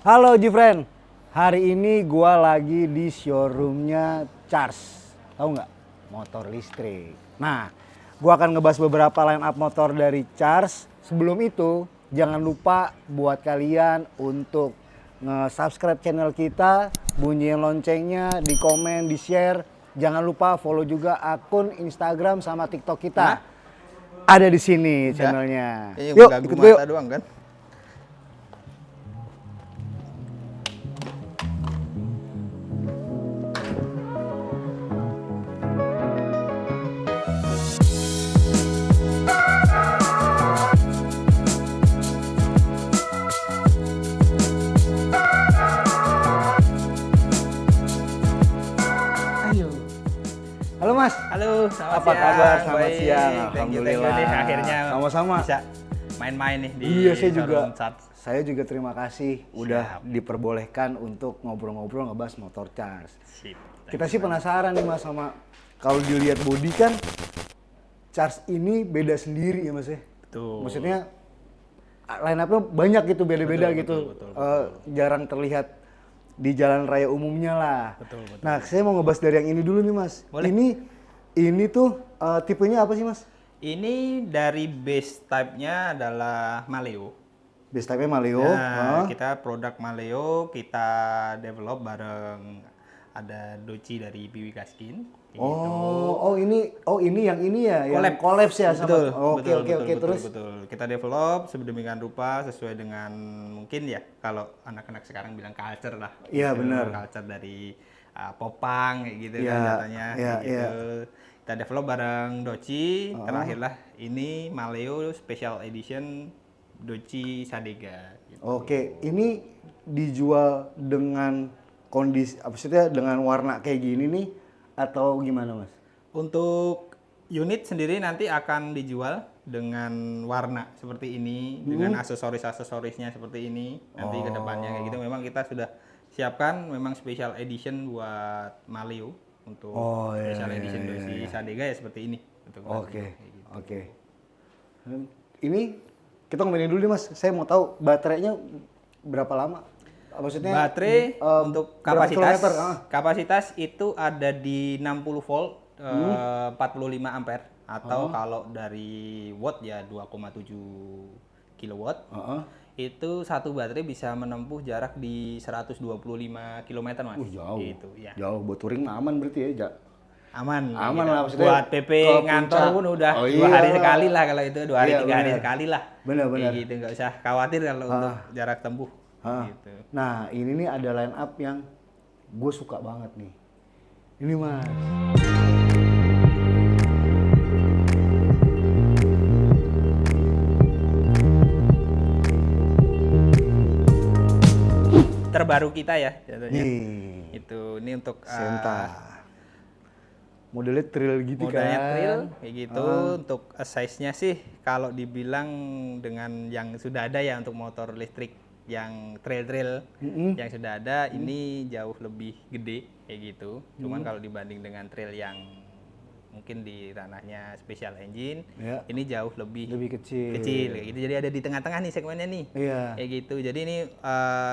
Halo Jifren, hari ini gua lagi di showroomnya Charge. Tahu nggak? Motor listrik. Nah, gua akan ngebahas beberapa line up motor dari Charge. Sebelum itu, jangan lupa buat kalian untuk nge-subscribe channel kita, bunyiin loncengnya, di komen, di share. Jangan lupa follow juga akun Instagram sama TikTok kita. Ada di sini channelnya. Yuk, ikut gue yuk. Doang kan? Halo Mas. Halo, selamat Apa siang. kabar? Selamat Baik. siang. Thank you Alhamdulillah. nih, akhirnya Sama-sama. bisa main-main nih di Iya, saya juga. showroom Charge. Saya juga terima kasih udah Siap. diperbolehkan untuk ngobrol-ngobrol ngebahas motor Charge. Sip. Kita sih penasaran nih Mas sama kalau dilihat bodi kan Charge ini beda sendiri ya Mas ya. Betul. Maksudnya line up-nya banyak gitu beda-beda Betul, gitu. betul. Jarang terlihat di jalan raya umumnya lah. Betul. Nah, saya mau ngebahas dari yang ini dulu nih Mas. Boleh. Ini tuh tipenya apa sih Mas? Ini dari base type-nya adalah Maleo. Base type-nya Maleo. Nah, kita produk Maleo kita develop bareng ada Doci dari Biwi Gaskin. Ini yang ini ya, yang Collab. collabs ya sama. Betul, Oke, terus. betul. Kita develop sedemikian rupa sesuai dengan mungkin ya kalau anak-anak sekarang bilang culture lah. Iya, Gitu, benar. Culture dari popang kayak gitu Iya, kan katanya. iya, Kayak gitu. iya. Kita develop bareng Doci, terakhirlah ini Maleo Special Edition Doci Sadega. Gitu. Oke, ini dijual dengan kondisi, maksudnya dengan warna kayak gini nih atau gimana Mas? Untuk unit sendiri nanti akan dijual dengan warna seperti ini, dengan aksesoris-aksesorisnya seperti ini. Nanti ke depannya kayak gitu. Memang kita sudah siapkan memang special edition buat Maleo untuk special edition Doci Sadega ya seperti ini. Untuk Oke, kayak gitu. oke. Ini kita ngomongin dulu nih Mas. Saya mau tahu baterainya berapa lama? Maksudnya Baterai untuk berapa kapasitas kilometer? kapasitas itu ada di 60 volt 45 ampere atau kalau dari watt ya 2,7 kilowatt. Itu satu baterai bisa menempuh jarak di 125 km Mas. Jauh. Gitu ya. Jauh buat touring mah aman berarti ya, Aman. Aman gitu. lah, maksudnya Buat PP ke ngantor puncak. pun udah Oh, 2 hari iya. sekali lah kalau itu 2 hari Iya, 3 hari bener. sekali lah. Bener. Kayak gitu nggak usah khawatir kalau untuk jarak tempuh. Gitu. Nah, ini nih ada line up yang gue suka banget nih. Ini Mas. Terbaru kita ya jatuhnya. Nih, Itu ini untuk Senta. Modelnya trail gitu modelnya kan. trail kayak gitu. Untuk size-nya sih kalau dibilang dengan yang sudah ada ya untuk motor listrik yang trail-trail yang sudah ada ini jauh lebih gede kayak gitu. Cuman kalau dibanding dengan trail yang mungkin di ranahnya special engine, Ya. ini jauh lebih Lebih kecil. kayak gitu. Jadi ada di tengah-tengah nih segmennya nih. Iya. Kayak gitu. Jadi ini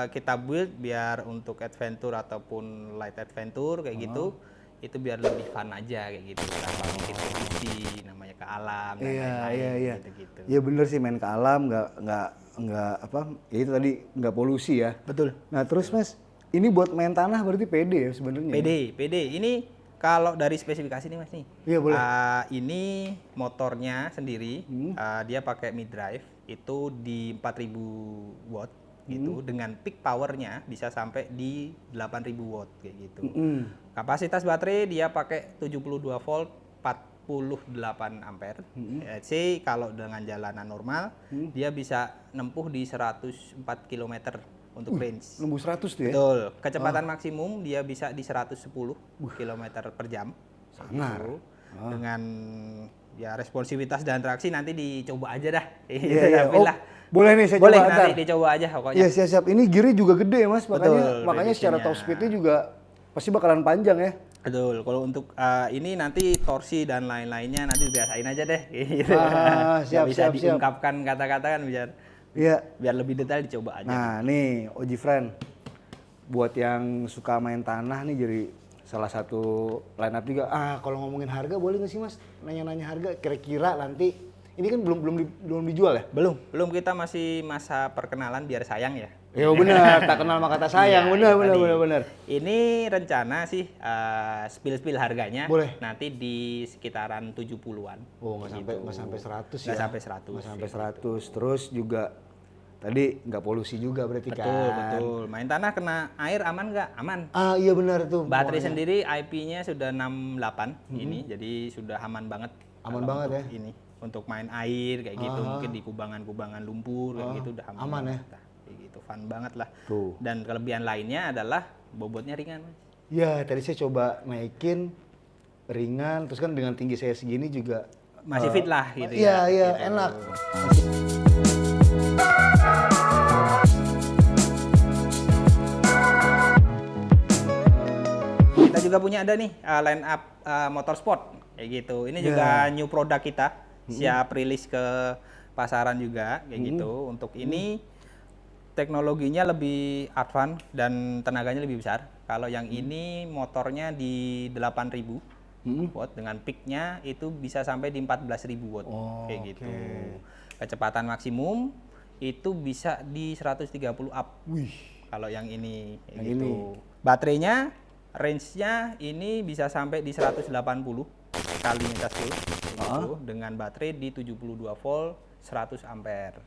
kita build biar untuk adventure ataupun light adventure kayak gitu. Itu biar lebih fun aja kayak gitu. Tanpa mungkin polusi, namanya ke alam dan lain-lain Iya. gitu-gitu. Iya bener sih main ke alam, nggak apa? Ya itu tadi nggak polusi ya. Betul. Nah terus Mas, ini buat main tanah berarti pede ya sebenarnya. PD. Ini kalau dari spesifikasi nih Mas nih. Iya, boleh. Ini motornya sendiri dia pakai mid drive itu di 4000 watt gitu dengan peak powernya bisa sampai di 8000 watt kayak gitu. Kapasitas baterai dia pakai 72 volt 48 ampere. Let's say kalau dengan jalanan normal dia bisa nempuh di 104 km untuk range. Nembus 100 tuh ya? Betul. Kecepatan maksimum dia bisa di 110 km per jam. Sangar. Gitu. Dengan ya responsivitas dan traksi nanti dicoba aja dah. Iya. Tapi Oh, lah. boleh nih saya Boleh coba nanti antar. dicoba aja pokoknya. Iya siap-siap. Ini gearnya juga gede ya Mas, makanya Betul, secara top revisinya. speednya juga pasti bakalan panjang ya. Betul. Kalau untuk ini nanti torsi dan lain-lainnya nanti biasain aja deh. Gitu. Ah, Nggak siap, bisa siap, siap. diungkapkan kata-kata kan biar Iya. Biar lebih detail dicoba aja. Nah, nih Oji Friend. Buat yang suka main tanah nih jadi salah satu line up juga. Kalau ngomongin harga boleh nggak sih Mas? Nanya-nanya harga kira-kira nanti ini kan belum dijual ya? Belum, kita masih masa perkenalan biar sayang ya. Ya benar, tak kenal maka tak sayang. Iya, Benar. Ini rencana sih spill harganya Boleh. nanti di sekitaran 70-an. Oh, nggak sampai 100 ya. Nggak sampai 100. Nggak sampai 100. Terus juga tadi nggak polusi juga berarti kan. Betul. Main tanah kena air aman nggak? Aman. Iya benar tuh. Baterai sendiri IP-nya sudah 68 ini, jadi sudah aman banget. Aman kalau banget untuk ini untuk main air kayak gitu, mungkin di kubangan-kubangan lumpur kayak gitu udah aman. Aman ya? banget lah. Kayak gitu, fun banget lah. Tuh. Dan kelebihan lainnya adalah bobotnya ringan. Ya, tadi saya coba naikin ringan, terus kan dengan tinggi saya segini juga Masih fit lah gitu iya, ya. Iya, gitu. enak. Kita juga punya ada nih line up motorsport kayak gitu. Ini juga new produk kita, siap rilis ke pasaran juga kayak gitu. Untuk ini teknologinya lebih advance dan tenaganya lebih besar. Kalau yang ini motornya di 8.000 watt dengan peaknya itu bisa sampai di 14.000 watt kayak gitu. Kecepatan maksimum itu bisa di 130 up. Wih, Kalau yang ini kayak Yang gitu. ini. Baterainya range-nya ini bisa sampai di 180 kali ngecas full kayak gitu, dengan baterai di 72 volt 100 ampere.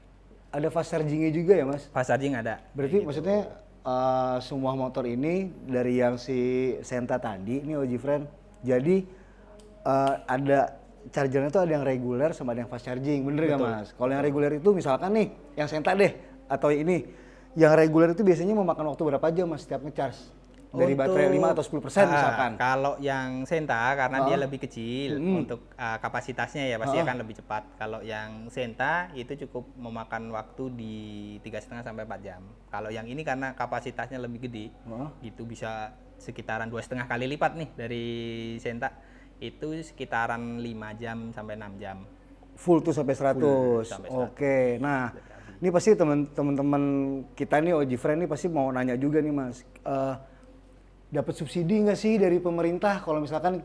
ada fast charging-nya juga ya, Mas? Fast charging ada. Berarti maksudnya semua motor ini dari yang si Senta tadi, ini Oji Friend. Jadi ada chargernya tuh ada yang reguler sama ada yang fast charging, bener nggak Mas? Kalau yang reguler itu misalkan nih, yang Senta deh atau ini, yang reguler itu biasanya memakan waktu berapa jam Mas setiap ngecharge? Dari baterai 5 atau 10% misalkan. Kalau yang Senta karena dia lebih kecil untuk kapasitasnya ya pasti akan lebih cepat. Kalau yang Senta itu cukup memakan waktu di 3,5 sampai 4 jam. Kalau yang ini karena kapasitasnya lebih gede, gitu bisa sekitaran 2,5 kali lipat nih dari Senta. Itu sekitaran 5 jam sampai 6 jam. Full tuh sampai 100. sampai 100. Oke. Nah, ini pasti teman-teman kita nih Oji Friend nih pasti mau nanya juga nih Mas. Dapat subsidi nggak sih dari pemerintah? Kalau misalkan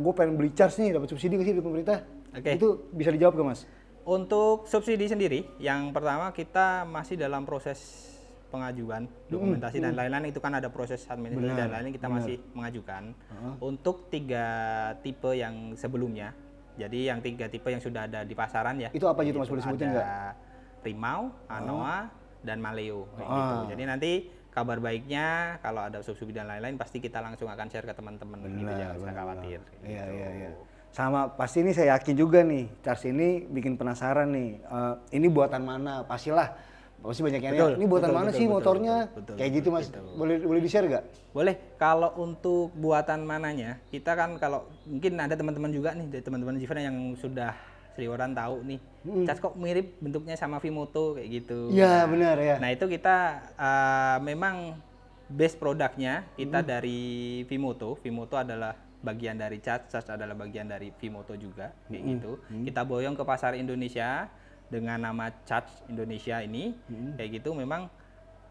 gue pengen beli charge nih, dapat subsidi nggak sih dari pemerintah? Oke. Itu bisa dijawab nggak Mas? Untuk subsidi sendiri, yang pertama kita masih dalam proses pengajuan dokumentasi dan lain-lain, itu kan ada proses administrasi dan lain-lain, kita masih mengajukan untuk 3 tipe yang sebelumnya. Jadi yang 3 tipe yang sudah ada di pasaran ya. Itu apa aja tuh Mas, boleh sebutin nggak? Ada Rimau, Anoa, dan Maleo kayak gitu. Jadi nanti kabar baiknya kalau ada subsidi dan lain-lain pasti kita langsung akan share ke teman-teman gitu, jangan usah khawatir. Iya. Sama pasti ini saya yakin juga nih, charge ini bikin penasaran nih. Ini buatan mana? Pastilah. Pasti banyak yang nanya, ini buatan mana sih motornya? Kayak gitu Mas. Boleh di-share nggak? Boleh. Kalau untuk buatan mananya, kita kan kalau mungkin ada teman-teman juga nih, dari teman-teman Jivan yang sudah seliweran tahu nih, cas kok mirip bentuknya sama Vimoto kayak gitu. Iya benar ya. Nah itu kita memang base produknya kita dari Vimoto. Vimoto adalah bagian dari cas adalah bagian dari Vimoto juga kayak gitu. Kita boyong ke pasar Indonesia dengan nama Charge Indonesia ini kayak gitu. Memang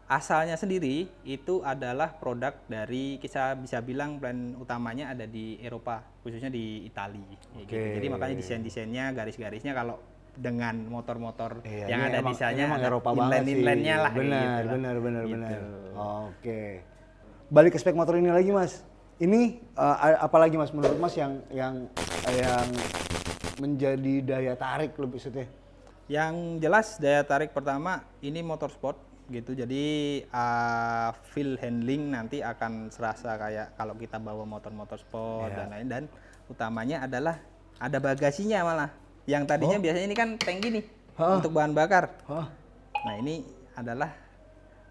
asalnya sendiri itu adalah produk dari, kita bisa bilang brand utamanya ada di Eropa, khususnya di Italia gitu. Jadi makanya desain-desainnya, garis-garisnya kalau dengan motor-motor yang ada desainnya ada Eropa banget sih. inline-nya lah. Benar. Gitu. Oke. Balik ke spek motor ini lagi Mas. Ini apalagi Mas menurut Mas yang menjadi daya tarik lebih maksudnya? Yang jelas daya tarik pertama ini motorsport gitu. Jadi feel handling nanti akan serasa kayak kalau kita bawa motor-motor sport dan lain, dan utamanya adalah ada bagasinya malah. Yang tadinya biasanya ini kan tank gini untuk bahan bakar. Nah, ini adalah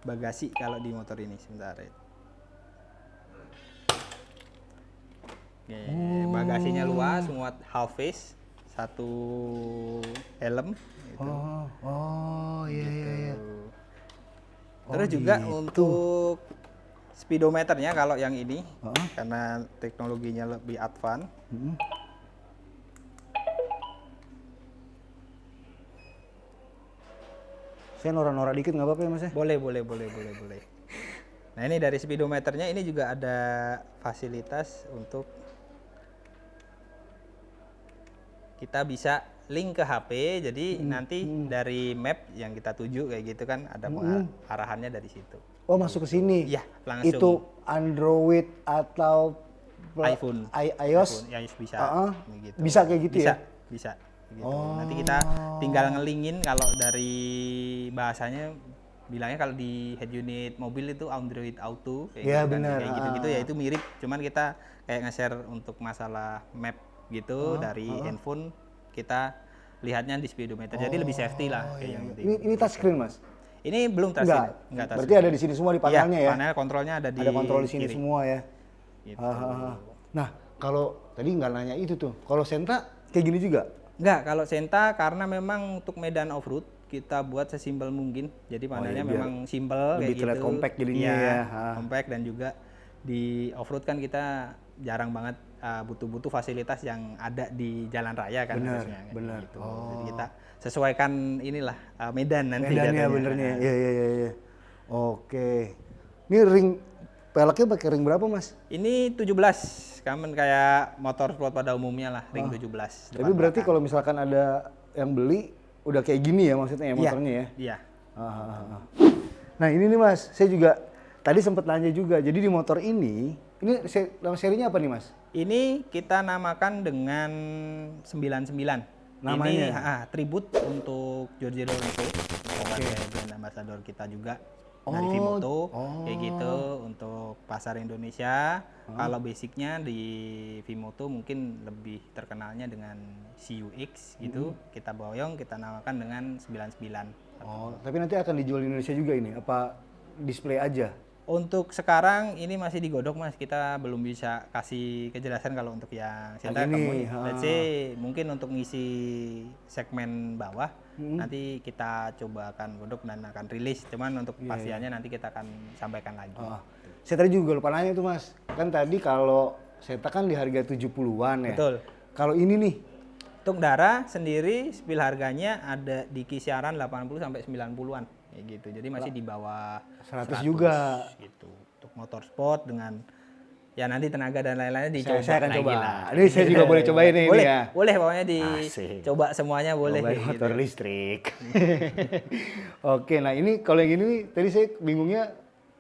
bagasi kalau di motor ini. Sebentar ya. Oke, bagasinya luas, muat half face, 1 helm gitu. Iya. Terus juga untuk speedometernya kalau yang ini karena teknologinya lebih advance. Saya norak-norak dikit nggak apa-apa ya Mas ya? Boleh. Nah, ini dari speedometernya ini juga ada fasilitas untuk kita bisa link ke HP. Jadi nanti dari map yang kita tuju kayak gitu kan ada arahannya dari situ. Oh, masuk ke sini. Iya, langsung. Itu Android atau iPhone, iOS? ya bisa. Gitu. Bisa kayak gitu ya? Bisa. Gitu. Nanti kita tinggal ngelingin kalau dari bahasanya bilangnya kalau di head unit mobil itu Android Auto kayak ya, gitu bener. kan. Kayak gitu-gitu ya itu mirip, cuman kita kayak nge-share untuk masalah map gitu dari handphone kita lihatnya di speedometer. Jadi lebih safety lah kayak yang penting. Ini touchscreen Mas? Ini belum touchscreen. Enggak touchscreen. Berarti ada di sini semua di panelnya ya? Panel kontrolnya ada di Ada kontrol di sini kiri. semua ya. Gitu. Nah, kalau tadi nggak nanya itu tuh. Kalau Sentra kayak gini juga? Enggak, kalau Senta karena memang untuk medan off-road kita buat sesimpel mungkin. Jadi panelnya memang simple lebih kayak terlihat gitu. compact jadinya Iya, ya. compact dan juga di off-road kan kita jarang banget butuh fasilitas yang ada di jalan raya kan harusnya. Bener. Gitu. Jadi kita sesuaikan inilah medan nanti Medannya katanya. benernya. Iya. Oke. Ini ring peleknya pakai ring berapa Mas? Ini 17, kamen kayak motor sport pada umumnya lah, ring 17. Tapi berarti kalau misalkan ada yang beli udah kayak gini ya maksudnya ya motornya ya? Iya. Nah ini nih Mas, saya juga tadi sempat nanya juga. Jadi di motor ini nama serinya apa nih Mas? Ini kita namakan dengan 99. Namanya? Ini tribut untuk Giorgio Lorenzo, sebagai brand ambassador kita juga dari Vimoto, kayak gitu untuk pasar Indonesia. Kalau basicnya di Vimoto mungkin lebih terkenalnya dengan CUX gitu. Kita boyong, kita namakan dengan 99. Oh, tapi nanti akan dijual di Indonesia juga ini? Apa display aja? Untuk sekarang ini masih digodok Mas, kita belum bisa kasih kejelasan kalau untuk yang Senta ini, let's say mungkin untuk ngisi segmen bawah nanti kita coba akan godok dan akan rilis, cuman untuk kepastiannya nanti kita akan sampaikan lagi. Saya tadi juga lupa nanya tuh Mas, kan tadi kalau Senta kan di harga 70-an ya? Betul. Kalau ini nih? Untuk Dara sendiri spill harganya ada di kisaran 80 sampai 90-an kayak gitu. Jadi masih di bawah 100 juga gitu. Untuk motor sport dengan ya nanti tenaga dan lain-lainnya dicoba. Saya akan lagi coba. lah. Ini saya juga boleh cobain ini boleh, ya. Boleh pokoknya Asik. dicoba semuanya boleh. Cobain gitu. motor listrik. Oke, nah ini kalau yang ini nih, tadi saya bingungnya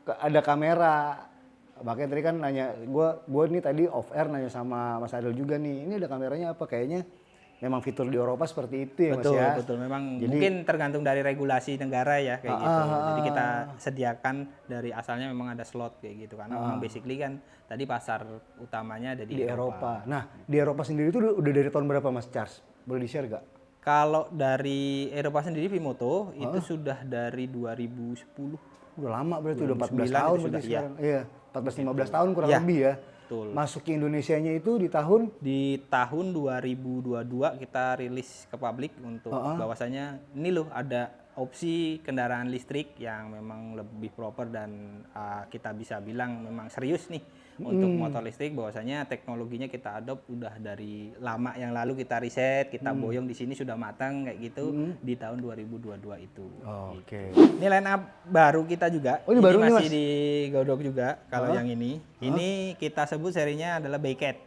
ada kamera. Makanya tadi kan nanya, gua nih tadi off air nanya sama Mas Adel juga nih, ini ada kameranya apa? Kayaknya memang fitur di Eropa seperti itu ya betul, Mas ya? Betul, memang mungkin tergantung dari regulasi negara ya kayak gitu. Jadi kita sediakan dari asalnya memang ada slot kayak gitu karena memang basically kan tadi pasar utamanya ada di Eropa. Nah, di Eropa sendiri itu udah dari tahun berapa Mas Charles? Boleh di-share gak? Kalau dari Eropa sendiri Vimoto itu sudah dari 2010. Udah lama berarti, udah 14 tahun 2009 itu berarti sudah, sekarang. Iya, 14-15 tahun kurang lebih ya. Betul. Masuk ke Indonesianya itu di tahun? Di tahun 2022 kita rilis ke publik untuk bahwasanya ini loh ada opsi kendaraan listrik yang memang lebih proper dan kita bisa bilang memang serius nih untuk motor listrik, bahwasanya teknologinya kita adopt udah dari lama yang lalu kita riset, kita boyong di sini sudah matang kayak gitu di tahun 2022 itu. Oke. Ini line up baru kita juga. Oh, ini baru nih, masih Mas? digodok juga kalau yang ini. Ini kita sebut serinya adalah Baycat.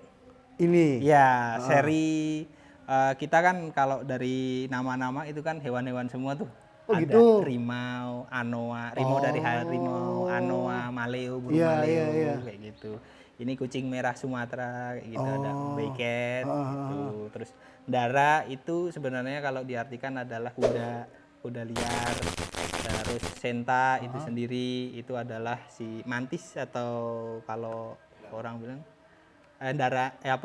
Ini? Ya, seri kita kan kalau dari nama-nama itu kan hewan-hewan semua tuh. Oh, ada gitu? rimau, anoa, rimau dari harimau, anoa, maleo, burung maleo kayak gitu. Ini kucing merah Sumatera kayak gitu, ada Baycat gitu. Terus Dara itu sebenarnya kalau diartikan adalah kuda liar. Terus Senta itu sendiri itu adalah si mantis atau kalau orang bilang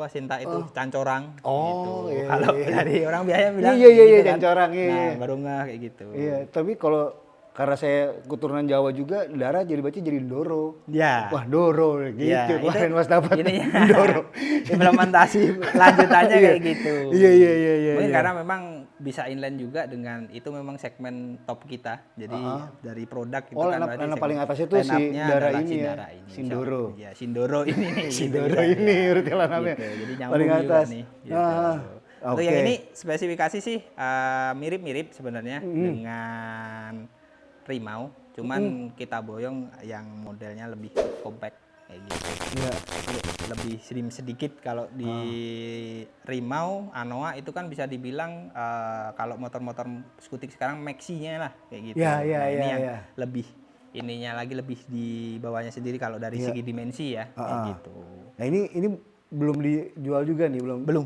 Senta itu cancorang gitu. Kalau dari orang biasa bilang iya, cancorang, iya. Nah, baru nggak kayak gitu. Iya, tapi kalau karena saya keturunan Jawa juga, Dara jadi baca jadi Doro. Ya. Wah, Doro gitu. Ya, Kemarin Mas dapat ini Doro. implementasi lanjutannya kayak gitu. Iya. Mungkin karena memang bisa inline juga dengan itu memang segmen top kita. Jadi dari produk itu kan berarti line-up paling atasnya tuh si line-up-nya Dara adalah ini ya. Sindara ini. Sindoro. Iya, Sindoro ini nih. Sindoro ini berarti line-upnya. Gitu. Jadi nyambung paling juga atas. nih. Gitu. Untuk yang ini spesifikasi sih mirip-mirip sebenarnya dengan Rimau, cuman kita boyong yang modelnya lebih compact kayak gitu. Iya. Lebih slim sedikit. Kalau di Rimau, Anoa itu kan bisa dibilang kalau motor-motor skutik sekarang maxi-nya lah kayak gitu. Iya, iya, Nah, ini iya, yang iya. lebih ininya lagi lebih di bawahnya sendiri kalau dari Iya. segi dimensi ya kayak gitu. Nah ini belum dijual juga nih, belum?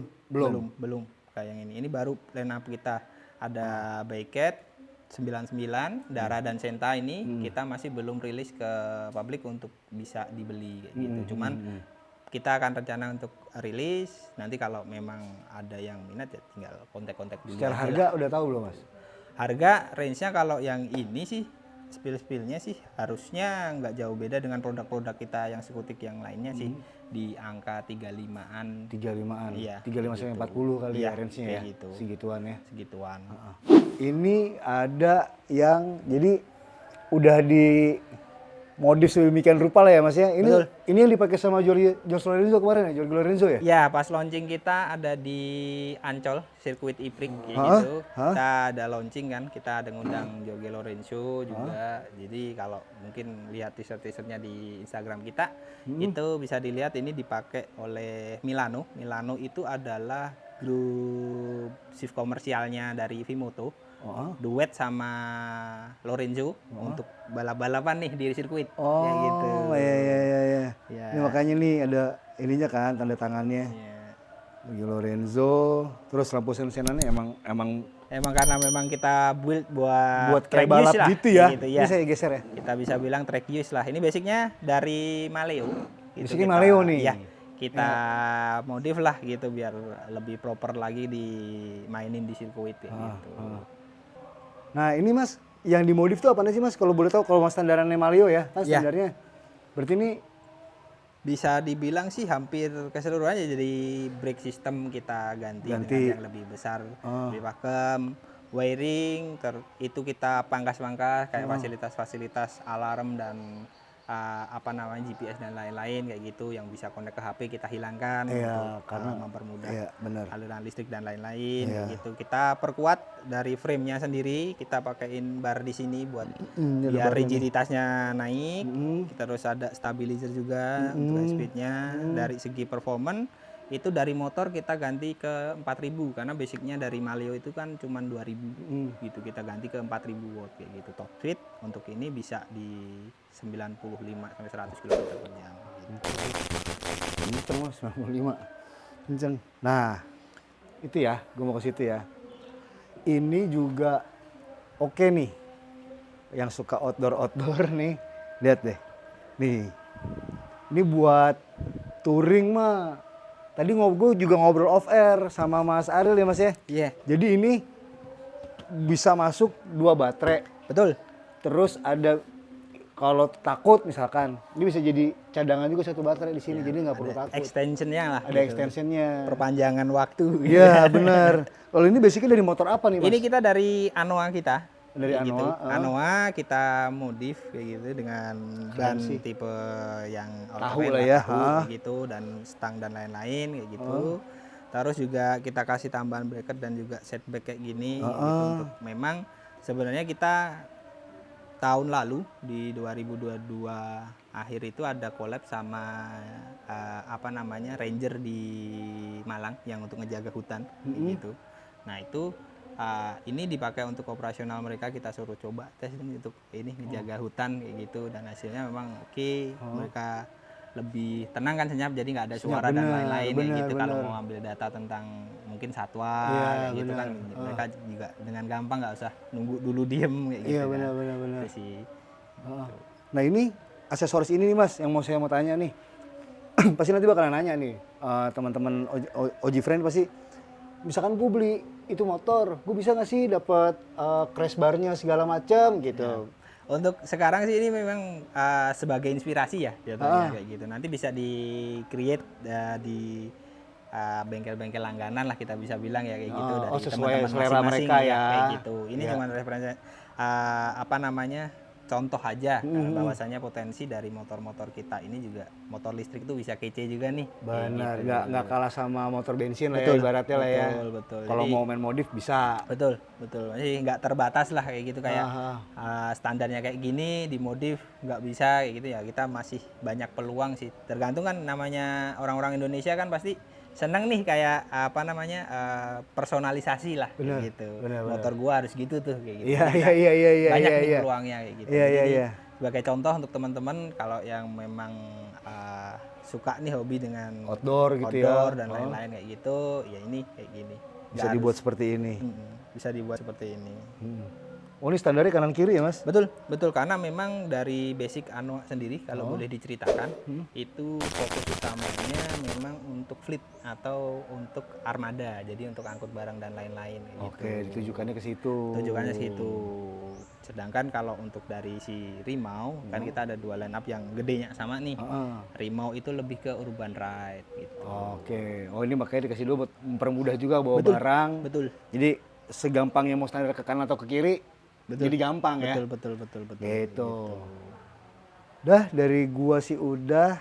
Belum kayak yang ini. Ini baru line up kita. Ada Baycat 99, Dara dan Senta ini kita masih belum rilis ke publik untuk bisa dibeli kayak gitu. Cuman kita akan rencana untuk rilis. Nanti kalau memang ada yang minat ya tinggal kontak-kontak dulu. Secara aja harga lah. udah tahu belum, Mas? Harga range-nya kalau yang ini sih spill-spillnya sih harusnya nggak jauh beda dengan produk-produk kita yang skutik yang lainnya sih di angka 35-an. 35-an. Iya, 35 sampai gitu. 40 kali Iya, ya range-nya kayak ya. gitu. Segituan ya. Segituan. Ini ada yang jadi udah di modif sedemikian rupa lah ya, Mas ya. Betul. Ini yang dipakai sama Jorge Lorenzo kemarin ya, Jorge Lorenzo ya? Ya, pas launching kita ada di Ancol, sirkuit Iprik kayak gitu. Kita ada launching kan, kita ada ngundang Jorge Lorenzo juga. Jadi kalau mungkin lihat teaser-teasernya di Instagram kita, itu bisa dilihat ini dipakai oleh Milano. Milano itu adalah grup shift komersialnya dari Vimoto. Duet sama Lorenzo untuk balap-balapan nih di sirkuit. Kayak gitu. Iya. Ya. Ini makanya nih ada ininya kan, tanda tangannya. Ya. Jorge Lorenzo, terus lampu sen-senannya emang Karena memang kita build buat track kayak balap use lah, gitu ya. kayak gitu, ya. Bisa ya geser ya? Kita bisa bilang track use lah. Ini basicnya dari Maleo. Basicnya Maleo nih. Ya, kita modif lah gitu biar lebih proper lagi dimainin di sirkuit ya, gitu. Nah ini Mas, yang dimodif tuh apa sih Mas? Kalau boleh tahu, kalau Mas standarannya Maleo ya, kan Ya. standarnya. Berarti ini Bisa dibilang sih hampir keseluruhannya jadi brake system kita ganti. Dengan yang lebih besar, lebih pakem, wiring, itu kita pangkas-pangkas kayak fasilitas-fasilitas alarm dan GPS dan lain-lain kayak gitu yang bisa connect ke HP kita hilangkan untuk karena mempermudah benar. aliran listrik dan lain-lain kayak gitu. Kita perkuat dari frame-nya sendiri, kita pakaiin bar di sini buat biar rigiditasnya naik. Kita terus ada stabilizer juga untuk speednya. Dari segi performance itu dari motor kita ganti ke 4000 karena basicnya dari Maleo itu kan cuma 2000 gitu, kita ganti ke 4000 watt kayak gitu. Top speed untuk ini bisa di 95 sampai 100 km per jam gitu. Kenceng Mas, 95. Kenceng. Nah, itu ya, gue mau ke situ ya. Ini juga oke nih. Yang suka outdoor nih, lihat deh. Nih. Ini buat touring mah. Tadi gue juga ngobrol off air sama Mas Ariel ya Mas ya. Iya. Jadi ini bisa masuk 2 baterai. Betul. Terus ada kalau takut misalkan, ini bisa jadi cadangan juga 1 baterai di sini. Jadi nggak perlu takut. Extensionnya lah. Ada extensionnya. Perpanjangan waktu. Iya benar. Kalau ini basicnya dari motor apa nih Mas? Ini kita dari Anoa kita. Dari kayak gitu. Anoa, Anoa kita modif kayak gitu dengan ban tipe yang Tahu all-terrain lah ya, kayak gitu, dan stang dan lain-lain kayak gitu. Terus juga kita kasih tambahan bracket dan juga setback kayak gini gitu, untuk memang sebenarnya kita tahun lalu di 2022 akhir itu ada collab sama Ranger di Malang yang untuk ngejaga hutan kayak gitu. Nah itu ini dipakai untuk operasional mereka, kita suruh coba tes untuk ini ngejaga hutan kayak gitu, dan hasilnya memang oke. Mereka lebih tenang kan, senyap, jadi nggak ada suara dan lain-lain kayak gitu. Kalau mau ambil data tentang mungkin satwa kayak gitu kan, mereka juga dengan gampang, nggak usah nunggu dulu diem kayak gitu. Iya kan. benar. Itu sih. Nah ini aksesoris ini nih Mas, yang saya mau tanya nih. Pasti nanti bakalan nanya nih teman-teman Oji Friend, pasti misalkan gue beli itu motor, gue bisa nggak sih dapat crash barnya segala macam gitu. Untuk sekarang sih ini memang sebagai inspirasi ya jatuhnya kayak gitu. Nanti bisa di-create di bengkel-bengkel langganan lah kita bisa bilang ya kayak gitu, dari sesuai teman-teman selera masing-masing mereka ya. kayak gitu. Ini cuma referensi contoh aja bahwasanya potensi dari motor-motor kita ini juga motor listrik itu bisa kece juga nih. Benar, Kayak gitu. nggak kalah sama motor bensin lah Betul, ya ibaratnya lah ya. betul. Kalau Jadi- mau main modif bisa. Betul. Masih nggak terbatas lah kayak gitu kayak Aha. standarnya kayak gini dimodif nggak bisa kayak gitu ya. Kita masih banyak peluang sih. Tergantung kan namanya orang-orang Indonesia kan pasti seneng nih kayak apa namanya personalisasi lah Benar, kayak gitu. benar. Motor gua harus gitu tuh kayak gitu. Iya, Jadi iya, iya, iya, iya, banyak iya, nih iya. peluangnya kayak gitu. Iya, iya, Jadi iya. sebagai contoh untuk teman-teman kalau yang memang suka nih hobi dengan Outdoor gitu ya. outdoor dan Oh. lain-lain kayak gitu, ya ini kayak gini. Bisa Nggak dibuat harus- seperti ini. bisa dibuat seperti ini. Oh, ini standarnya kanan kiri ya, Mas? Betul karena memang dari basic Ano sendiri kalau boleh diceritakan itu fokus utamanya memang untuk fleet atau untuk armada, jadi untuk angkut barang dan lain-lain kayak gitu. Oke, ditujukannya ke situ. Tujuannya situ. Sedangkan kalau untuk dari si Rimau kan kita ada dua line up yang gedenya sama nih. Heeh. Rimau itu lebih ke urban ride gitu. Oke. Oh, ini makanya dikasih dulu buat mempermudah juga bawa Betul, barang. betul. Jadi segampangnya mau standar ke kanan atau ke kiri, jadi gampang ya. Betul. Gitu. Dah dari gua sih udah.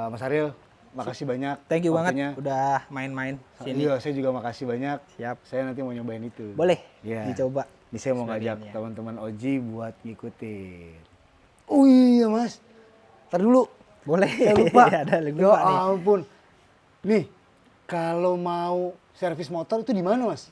Mas Ariel, makasih banyak. Thank you waktunya. banget udah main-main sini. Iya, saya juga makasih banyak. Siap. Saya nanti mau nyobain itu. Boleh Iya. dicoba. Ini saya mau ngajak Sebagainya. teman-teman Oji buat ngikutin. Oh iya, Mas. Ntar dulu. Boleh. Saya lupa. Ada Ya lupa nih. ampun. Nih, kalau mau servis motor itu di mana, Mas?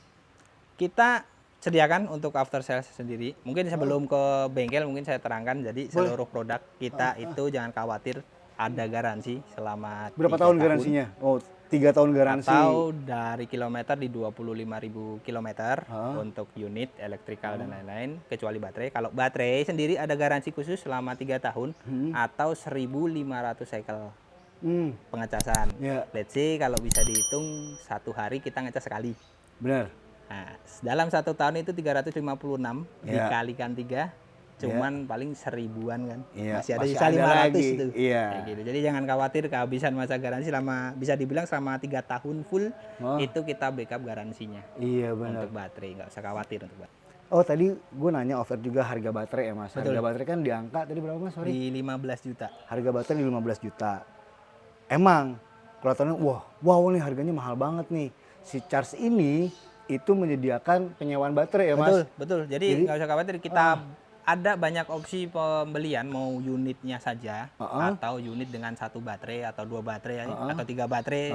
Kita sediakan untuk after sales sendiri. Mungkin sebelum ke bengkel mungkin saya terangkan. Jadi seluruh produk kita itu jangan khawatir ada garansi selama Berapa 3 tahun garansinya? Oh, 3 tahun garansi. Atau dari kilometer di 25.000 kilometer untuk unit, elektrikal dan lain-lain kecuali baterai. Kalau baterai sendiri ada garansi khusus selama 3 tahun atau 1.500 cycle Hmm, pengecasan. ya, Let's say kalau bisa dihitung 1 hari kita ngecas sekali. benar. Nah, dalam 1 tahun itu 356 Ya. dikalikan 3 cuman paling 1000-an kan. Iya, Masih ada masih sisa ada 500 lagi. itu. Iya. Kayak gitu. Jadi jangan khawatir kehabisan masa garansi bisa dibilang selama 3 tahun full itu kita backup garansinya Iya, benar. untuk baterai, nggak usah khawatir untuk baterai. Oh, tadi gue nanya offer juga harga baterai ya, Mas. Harga baterai kan di angka tadi berapa, Mas? Sorry. Di 15 juta. Harga baterai di 15 juta. Emang kelihatannya wow nih harganya mahal banget nih. Si Charge ini itu menyediakan penyewaan baterai ya, Mas? Betul. Jadi nggak usah khawatir, kita ada banyak opsi pembelian, mau unitnya saja atau unit dengan 1 baterai atau 2 baterai atau 3 baterai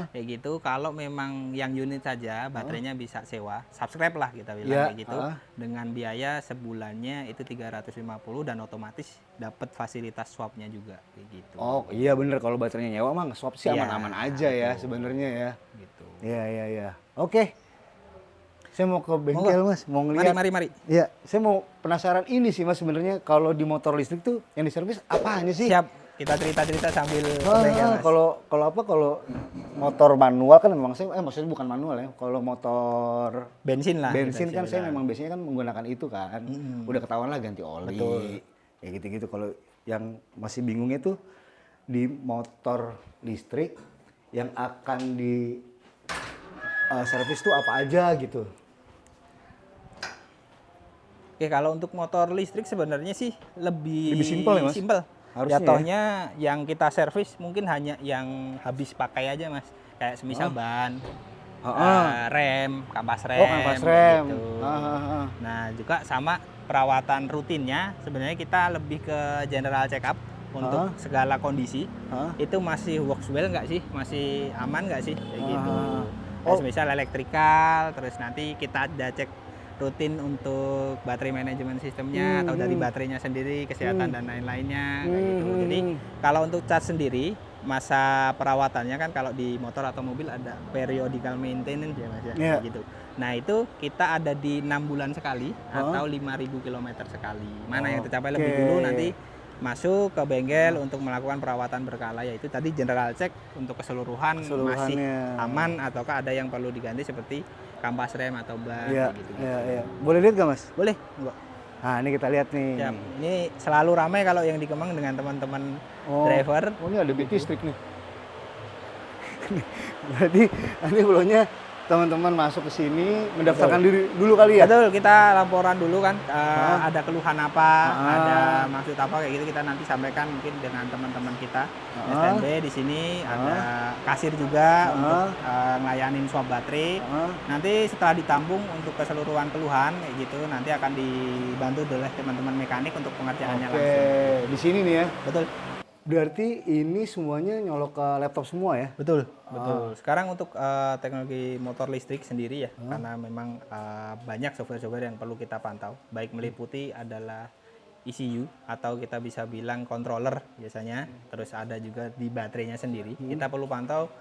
kayak gitu. Kalau memang yang unit saja baterainya bisa sewa, subscribe lah kita bilang Ya, kayak gitu. Dengan biaya sebulannya itu 350 dan otomatis dapat fasilitas swapnya juga kayak gitu. Oh iya bener, kalau baterainya nyewa mah swap sih Iya, aman-aman aja ya sebenarnya ya. Gitu. Iya. Oke. Saya mau ke bengkel, Mas, mau ngeliat. Mari. Iya, saya mau penasaran ini sih, Mas, sebenarnya kalau di motor listrik tuh yang diservis apanya sih? Siap, kita cerita-cerita sambil ke bengkel, Mas. Kalau motor manual kan memang saya maksudnya bukan manual ya. Kalau motor Bensin lah. bensin kita kan saya bilang. memang biasanya kan menggunakan itu kan. Udah ketahuan lah ganti oli. Betul. Ya gitu-gitu. Kalau yang masih bingungnya tuh di motor listrik yang akan di servis tuh apa aja gitu. Oke, kalau untuk motor listrik sebenarnya sih lebih simpel ya, Mas? Simpel. Harusnya Jatuhnya yang kita servis mungkin hanya yang habis pakai aja, Mas. Kayak semisal ban, rem, kampas rem. Oh, kampas rem. gitu. Nah, juga sama perawatan rutinnya sebenarnya kita lebih ke general check up untuk segala kondisi. Itu masih works well nggak sih? Masih aman nggak sih? Kayak gitu. Nah, semisal elektrikal, terus nanti kita ada cek rutin untuk baterai manajemen sistemnya atau dari baterainya sendiri, kesehatan dan lain-lainnya kayak gitu. Jadi kalau untuk charge sendiri masa perawatannya kan kalau di motor atau mobil ada periodical maintenance ya Mas ya, kayak gitu. Nah itu kita ada di 6 bulan sekali atau 5.000 km sekali. Mana yang tercapai lebih dulu nanti masuk ke bengkel untuk melakukan perawatan berkala, yaitu tadi general check untuk keseluruhan masih aman ataukah ada yang perlu diganti seperti kampas rem atau ban gitu. Iya. Boleh lihat gak, Mas? Boleh, enggak. Nah, ini kita lihat nih. Siap. Ini selalu ramai kalau yang di Kemang dengan teman-teman driver. Oh, ini ada bit listrik nih. Berarti ini belumnya teman-teman masuk ke sini mendaftarkan diri dulu kali ya? Betul, kita laporan dulu kan, ada keluhan apa, ada maksud apa kayak gitu kita nanti sampaikan mungkin dengan teman-teman kita STNB di sini, ada kasir juga untuk ngelayanin swap baterai. Nanti setelah ditampung untuk keseluruhan keluhan kayak gitu nanti akan dibantu oleh teman-teman mekanik untuk pengerjaannya Oke, langsung. di sini nih ya. Betul. Berarti ini semuanya nyolok ke laptop semua ya? Betul, betul. Sekarang untuk teknologi motor listrik sendiri ya, karena memang banyak software-software yang perlu kita pantau. Baik meliputi adalah ECU atau kita bisa bilang controller biasanya. Terus ada juga di baterainya sendiri. Kita perlu pantau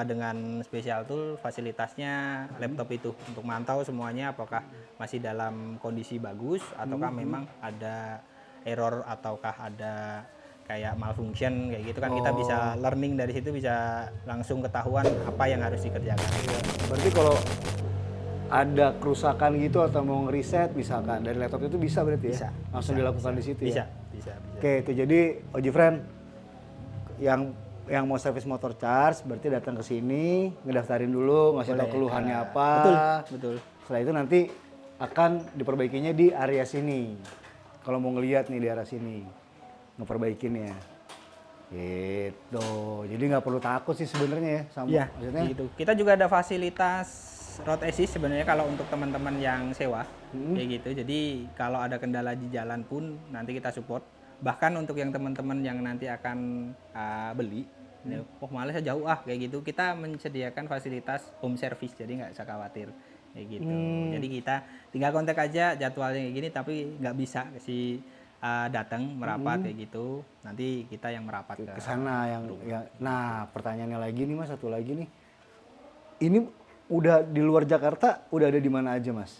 dengan special tool fasilitasnya laptop itu untuk mantau semuanya apakah masih dalam kondisi bagus ataukah memang ada error ataukah ada kayak malfunction kayak gitu kan kita bisa learning dari situ bisa langsung ketahuan apa yang harus dikerjakan. Berarti kalau ada kerusakan gitu atau mau ngeriset misalkan dari laptop itu bisa berarti ya? Bisa, Langsung dilakukan di situ Bisa, ya? bisa. Oke, itu jadi Oji Friend yang mau servis motor charge berarti datang ke sini, ngedaftarin dulu, ngasih tahu keluhannya apa. Betul, betul. Setelah itu nanti akan diperbaikinya di area sini. Kalau mau ngelihat nih di area sini. Ngeperbaikinnya gitu, jadi nggak perlu takut sih sebenarnya ya sama Iya, maksudnya gitu. Kita juga ada fasilitas road assist sebenarnya kalau untuk teman-teman yang sewa kayak gitu. Jadi kalau ada kendala di jalan pun nanti kita support. Bahkan untuk yang teman-teman yang nanti akan beli, oh malah jauh kayak gitu, kita menyediakan fasilitas home service jadi nggak usah khawatir kayak gitu. Jadi kita tinggal kontak aja jadwalnya kayak gini, tapi nggak bisa si datang merapat kayak gitu, nanti kita yang merapat ke sana yang nah pertanyaannya lagi nih Mas, satu lagi nih, ini udah di luar Jakarta udah ada di mana aja Mas?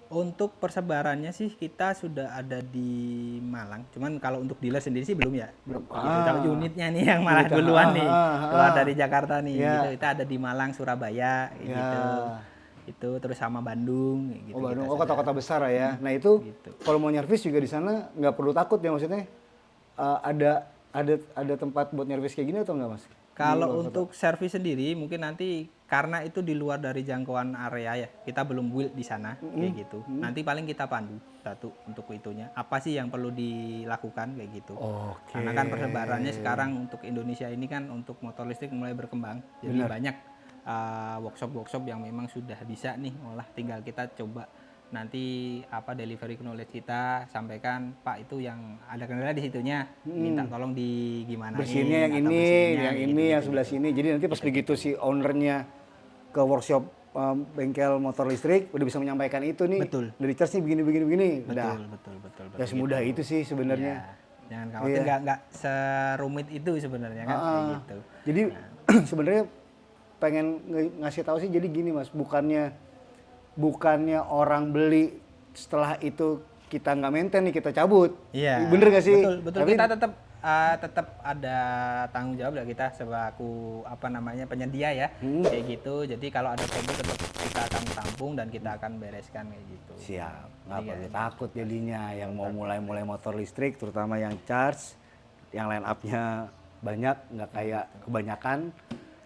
Untuk persebarannya sih kita sudah ada di Malang, cuman kalau untuk dealer sendiri sih belum ya. Gitu. Tapi unitnya nih yang malah duluan nih keluar dari Jakarta nih. Gitu. Kita ada di Malang, Surabaya, gitu. Itu terus sama Bandung. Gitu. Oh Bandung, kota-kota besar lah ya. Nah itu gitu. Kalau mau nyervis juga di sana nggak perlu takut ya maksudnya ada tempat buat nyervis kayak gini atau nggak Mas? Kalau untuk servis sendiri mungkin nanti karena itu di luar dari jangkauan area ya, kita belum build di sana kayak gitu. Nanti paling kita pandu satu untuk itunya. Apa sih yang perlu dilakukan kayak gitu. Karena kan persebarannya sekarang untuk Indonesia ini kan untuk motor listrik mulai berkembang. Jadi banyak workshop-workshop yang memang sudah bisa nih olah, tinggal kita coba nanti delivery knowledge kita sampaikan Pak itu yang ada kendala di situnya minta tolong di gimana bersihinnya yang ini yang sebelah sini, jadi nanti pas begitu si ownernya ke workshop bengkel motor listrik udah bisa menyampaikan itu nih. Betul. Dari charge nih begini betul ya semudah itu sih sebenarnya. Jangan khawatir, nggak serumit itu sebenarnya kan kayak gitu. Jadi sebenarnya pengen ngasih tahu sih jadi gini Mas, bukannya orang beli setelah itu kita nggak maintain nih kita cabut. Iya. Bener nggak sih? Betul. Tapi kita tetap ada tanggung jawab lah kita sebagai penyedia ya kayak gitu. Jadi kalau ada problem tetap kita akan tampung dan kita akan bereskan kayak gitu. Siap, nggak perlu takut jadinya yang mau mulai motor listrik terutama yang charge, yang line up-nya banyak nggak kayak kebanyakan.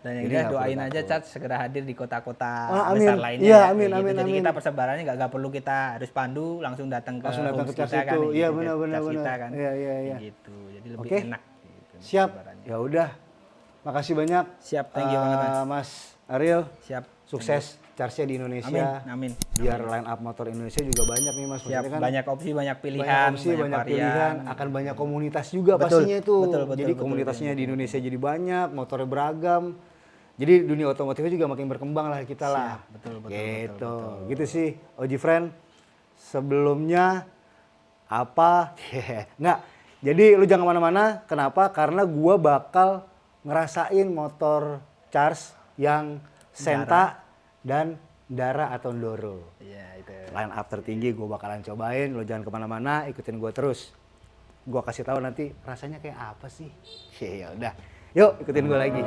Dan yang jelas doain aja charge segera hadir di kota-kota Besar besar lainnya. Iya, ya, amin, gitu. amin, Jadi amin. kita persebarannya nggak perlu kita harus pandu langsung datang ke charge kita kan. itu. Iya, gitu, benar. kita kan. Iya. Gitu. Jadi lebih Oke. enak gitu. Siap. Ya udah. Makasih banyak. Siap, thank you banget Mas. Mas Ariel. Siap. Sukses charge-nya di Indonesia. Amin. Biar line up motor Indonesia juga banyak nih Mas. Siap, Maksudnya kan banyak opsi, banyak pilihan, banyak varian. pilihan, akan banyak komunitas juga Betul, pastinya itu. betul, Jadi komunitasnya di Indonesia jadi banyak, motornya beragam. Jadi dunia otomotifnya juga makin berkembang lah kita lah. Betul. Gitu sih Oji Friend. Sebelumnya nggak. Jadi lu jangan kemana-mana. Kenapa? Karena gua bakal ngerasain motor charge yang Senta dan Dara atau Ndoro. Iya, itu. Line up tertinggi gue bakalan cobain, lo jangan kemana-mana, ikutin gue terus. Gue kasih tahu nanti rasanya kayak apa sih. Ya udah, yuk ikutin gue lagi.